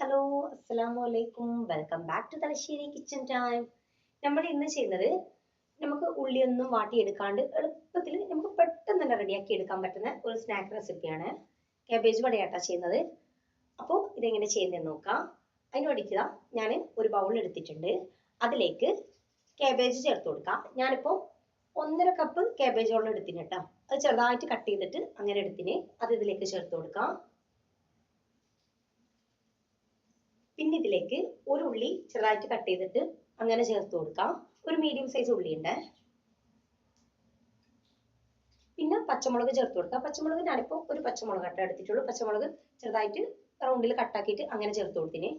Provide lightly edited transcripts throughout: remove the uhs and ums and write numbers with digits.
Hello അസ്സലാമു അലൈക്കും welcome back to Thalassery kitchen time. നമ്മൾ ഇന്ന് ചെയ്യുന്നത് നമുക്ക് ഉള്ളിയൊന്നും വാട്ടിയെടുക്കാണ്ട് എളുപ്പത്തിൽ നമുക്ക് പെട്ടെന്ന് തന്നെ റെഡിയാക്കി എടുക്കാൻ പറ്റുന്ന ഒരു സ്നാക്ക് റെസിപ്പിയാണ്. കാബേജ് വടയാട്ടാ ചെയ്യുന്നത്. അപ്പോൾ ഇതെങ്ങനെ ചെയ്യുന്നതെന്ന് നോക്കാം. അതിന് വേണ്ടിയിട്ട് ഞാൻ ഒരു ബൗൾ എടുത്തിട്ടുണ്ട്. അതിലേക്ക് കാബേജ് ചേർത്ത് കൊടുക്കാം. ഞാനിപ്പോൾ 1.5 കപ്പ് കാബേജോളം എടുത്തിന് കേട്ടോ. അത് ചെറുതായിട്ട് കട്ട് ചെയ്തിട്ട് അങ്ങനെ എടുത്തിന്. അത് ഇതിലേക്ക് ചേർത്ത് കൊടുക്കാം. പിന്നെ ഇതിലേക്ക് ഒരു ഉള്ളി ചെറുതായിട്ട് കട്ട് ചെയ്തിട്ട് അങ്ങനെ ചേർത്ത് കൊടുക്കാം. ഒരു മീഡിയം സൈസ് ഉള്ളി ഉണ്ട്. പിന്നെ പച്ചമുളക് ചേർത്ത് കൊടുക്കാം. പച്ചമുളക് ഞാനിപ്പോൾ ഒരു പച്ചമുളക് എടുത്തിട്ടുള്ളൂ. പച്ചമുളക് ചെറുതായിട്ട് റൗണ്ടിൽ കട്ടാക്കിയിട്ട് അങ്ങനെ ചേർത്ത് കൊടുത്തിന്.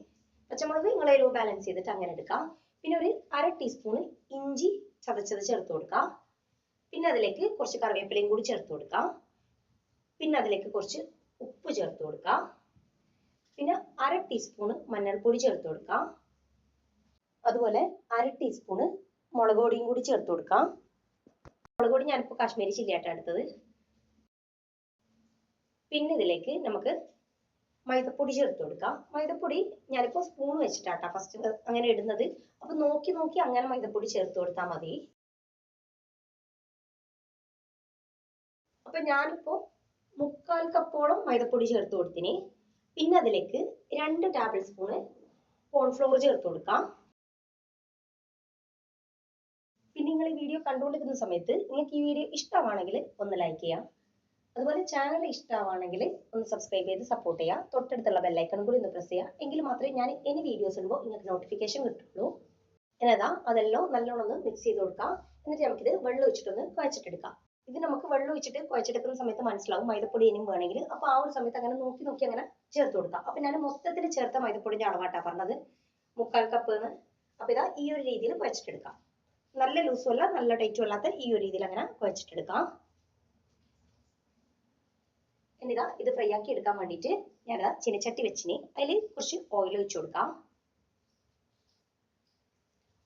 പച്ചമുളക് നിങ്ങളെ എരിവ് ബാലൻസ് ചെയ്തിട്ട് അങ്ങനെ എടുക്കാം. പിന്നെ ഒരു 1/2 ടീസ്പൂൺ ഇഞ്ചി ചതച്ചത് ചേർത്ത് കൊടുക്കാം. പിന്നെ അതിലേക്ക് കുറച്ച് കറിവേപ്പിലയും കൂടി ചേർത്ത് കൊടുക്കാം. പിന്നെ അതിലേക്ക് കുറച്ച് ഉപ്പ് ചേർത്ത് കൊടുക്കാം. പിന്നെ 1/2 ടീസ്പൂൺ മഞ്ഞൾപ്പൊടി ചേർത്ത് കൊടുക്കാം. അതുപോലെ 1/2 ടീസ്പൂൺ മുളക് പൊടിയും കൂടി ചേർത്ത് കൊടുക്കാം. മുളക് പൊടി ഞാനിപ്പോൾ കാശ്മീരി ചില്ലിയായിട്ടാണ് എടുത്തത്. പിന്നെ ഇതിലേക്ക് നമുക്ക് മൈദപ്പൊടി ചേർത്ത് കൊടുക്കാം. മൈദപ്പൊടി ഞാനിപ്പോൾ സ്പൂൺ വെച്ചിട്ടാട്ടാ ഫസ്റ്റ് അങ്ങനെ ഇടുന്നത്. അപ്പൊ നോക്കി നോക്കി അങ്ങനെ മൈദപ്പൊടി ചേർത്ത് കൊടുത്താൽ മതി. അപ്പൊ ഞാനിപ്പോ 3/4 കപ്പോളം മൈദപ്പൊടി ചേർത്ത് കൊടുത്തിന്. പിന്നെ അതിലേക്ക് 2 ടേബിൾ സ്പൂണ് കോൺഫ്ലോർ ചേർത്ത് കൊടുക്കാം. പിന്നെ നിങ്ങൾ ഈ വീഡിയോ കണ്ടുകൊണ്ടിരിക്കുന്ന സമയത്ത് നിങ്ങൾക്ക് ഈ വീഡിയോ ഇഷ്ടമാണെങ്കിൽ ഒന്ന് ലൈക്ക് ചെയ്യാം. അതുപോലെ ചാനൽ ഇഷ്ടമാണെങ്കിൽ ഒന്ന് സബ്സ്ക്രൈബ് ചെയ്ത് സപ്പോർട്ട് ചെയ്യുക. തൊട്ടടുത്തുള്ള ബെല്ലൈക്കണും കൂടി ഒന്ന് പ്രസ് ചെയ്യുക. എങ്കിൽ മാത്രമേ ഞാൻ ഇനി വീഡിയോസ് ഇടുമ്പോൾ നിങ്ങൾക്ക് നോട്ടിഫിക്കേഷൻ കിട്ടുള്ളൂ. എന്നതാ അതെല്ലാം നല്ലോണം ഒന്ന് മിക്സ് ചെയ്ത് കൊടുക്കാം. എന്നിട്ട് നമുക്കിത് വെള്ളം ഒഴിച്ചിട്ടൊന്ന് കുഴച്ചിട്ടെടുക്കാം. ഇത് നമുക്ക് വെള്ളം ഒഴിച്ചിട്ട് കുഴച്ചെടുക്കുന്ന സമയത്ത് മനസ്സിലാവും മൈദപ്പൊടി ഇനിയും വേണമെങ്കിൽ. അപ്പൊ ആ ഒരു സമയത്ത് അങ്ങനെ നോക്കി നോക്കി അങ്ങനെ ചേർത്ത് കൊടുക്കാം. അപ്പൊ ഞാൻ മൊത്തത്തിൽ ചേർത്ത മൈദപ്പൊടിന്റെ അളവാട്ടാ പറഞ്ഞത്, 3/4 കപ്പ്. അപ്പൊ ഇതാ ഈ ഒരു രീതിയിൽ കുഴച്ചിട്ടെടുക്കാം. നല്ല ലൂസും അല്ല നല്ല ടൈറ്റും അല്ലാത്ത ഈ ഒരു രീതിയിൽ അങ്ങനെ കുഴച്ചിട്ടെടുക്കാം. എന്നിതാ ഇത് ഫ്രൈ ആക്കി എടുക്കാൻ വേണ്ടിയിട്ട് ഞാനിതാ ചീനച്ചട്ടി വെച്ചിന്. അതിൽ കുറച്ച് ഓയിൽ ഒഴിച്ചു കൊടുക്കാം.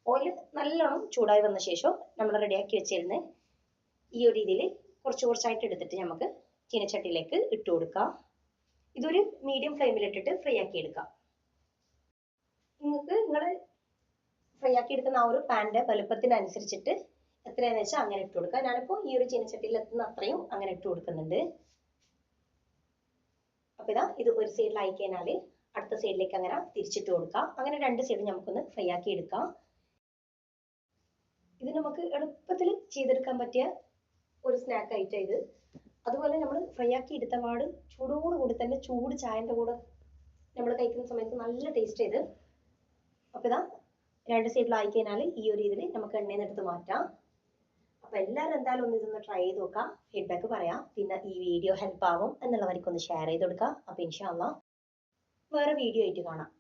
ഓയിൽ നല്ലോണം ചൂടായി വന്ന ശേഷം നമ്മൾ റെഡിയാക്കി വെച്ചിരുന്ന് ഈ ഒരു രീതിയിൽ കുറച്ച് കുറച്ചായിട്ട് എടുത്തിട്ട് നമുക്ക് ചീനച്ചട്ടിയിലേക്ക് ഇട്ട് കൊടുക്കാം. ഇതൊരു മീഡിയം ഫ്ലെയിമിൽ ഇട്ടിട്ട് ഫ്രൈ ആക്കി എടുക്കാം. നിങ്ങൾ ഫ്രൈ ആക്കി എടുക്കുന്ന ആ ഒരു പാൻ്റെ വലുപ്പത്തിനനുസരിച്ചിട്ട് എത്രയാണെന്ന് വെച്ചാൽ അങ്ങനെ ഇട്ട് കൊടുക്കുക. ഞാനിപ്പോൾ ഈ ഒരു ചീനച്ചട്ടിയിൽ എത്തുന്ന അത്രയും അങ്ങനെ ഇട്ട് കൊടുക്കുന്നുണ്ട്. അപ്പൊ ഇതാ ഇത് ഒരു സൈഡിലായി കഴിഞ്ഞാൽ അടുത്ത സൈഡിലേക്ക് അങ്ങനെ തിരിച്ചിട്ട് കൊടുക്കാം. അങ്ങനെ 2 സൈഡും നമുക്കൊന്ന് ഫ്രൈ ആക്കി എടുക്കാം. ഇത് നമുക്ക് എളുപ്പത്തിൽ ചെയ്തെടുക്കാൻ പറ്റിയ ഒരു സ്നാക്ക് ഐറ്റം ഇത്. അതുപോലെ നമ്മൾ ഫ്രൈ ആക്കി എടുത്ത പാട് ചൂടോടുകൂടി തന്നെ ചൂട് ചായന്റെ കൂടെ നമ്മൾ കഴിക്കുന്ന സമയത്ത് നല്ല ടേസ്റ്റ് ചെയ്ത്. അപ്പൊ ഇതാ 2 സൈഡിലായി കഴിഞ്ഞാൽ ഈ ഒരു രീതിയിൽ നമുക്ക് എണ്ണയിൽ നിന്ന് എടുത്ത് മാറ്റാം. അപ്പൊ എല്ലാവരും എന്തായാലും ഒന്ന് ഇതൊന്ന് ട്രൈ ചെയ്ത് നോക്കാം. ഫീഡ്ബാക്ക് പറയാം. പിന്നെ ഈ വീഡിയോ ഹെൽപ്പ് ആവും എന്നുള്ളവർക്കൊന്ന് ഷെയർ ചെയ്ത് കൊടുക്കാം. അപ്പൊ ഇൻഷാ അല്ലാഹ് വേറെ വീഡിയോ ആയിട്ട് കാണാം.